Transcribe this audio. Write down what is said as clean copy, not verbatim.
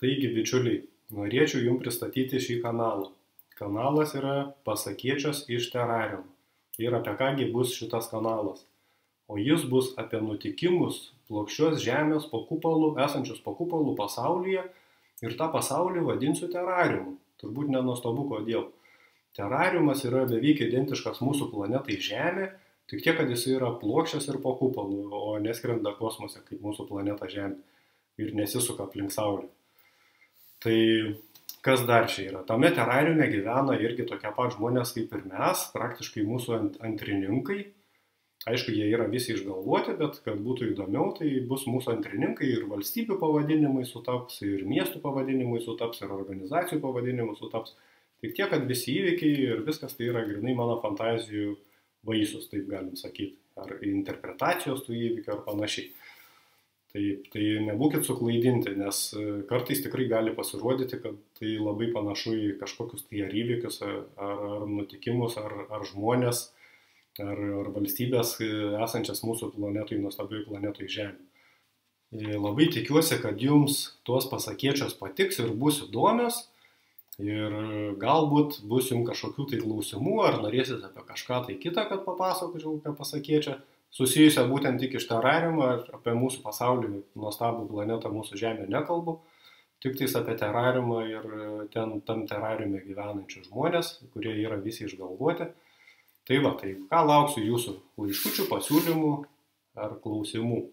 Taigi, bičiuliai, norėčiau Jums pristatyti šį kanalą. Kanalas yra Pasakėčios iš terariumo. Ir apie kągi bus šitas kanalas. O jis bus apie nutikimus plokščios žemės po kupolu, esančius po kupolų pasaulyje. Ir tą pasaulį vadinsiu terariumu. Turbūt nenuostabu kodėl. Terariumas yra beveik identiškas mūsų planetai Žemė, tik tiek, kad jis yra plokščias ir po kupolu, o neskrenda kosmose kaip mūsų planeta Žemė ir nesisuka aplink Saulę. Tai kas dar čia yra? Tame terariume gyvena irgi tokie pat žmonės kaip ir mes, praktiškai mūsų antrininkai. Aišku, jie yra visi išgalvoti, bet kad būtų įdomiau, tai bus mūsų antrininkai ir valstybių pavadinimai sutaps, ir miestų pavadinimai sutaps, ir organizacijų pavadinimai sutaps. Tik tiek, kad visi įvykiai ir viskas tai yra grinai mano fantazijų vaisius, taip galim sakyti, ar interpretacijos tų įvykių ar panašiai. Tai nebūkit suklaidinti, nes kartais tikrai gali pasirodyti, kad tai labai panašu į kažkokius tai ar įvykius, ar nutikimus, ar žmonės, ar valstybės esančias mūsų planetui, nuostabiai planetui Žemė. Labai tikiuosi, kad jums tuos pasakėčios patiks ir bus įdomios. Ir galbūt bus jums kažkokių tai klausimų, ar norėsit apie kažką tai kitą, kad papasakočiau apie pasakėčią, susijusią būtent tik iš terariumo, ar apie mūsų pasaulį, nuostabų planetą, mūsų Žemę nekalbu, tik tais apie terariumą ir tam terariume gyvenančius žmonės, kurie yra visi išgalvoti. Tai ką lauksiu jūsų laiškučių, pasiūlymų ar klausimų.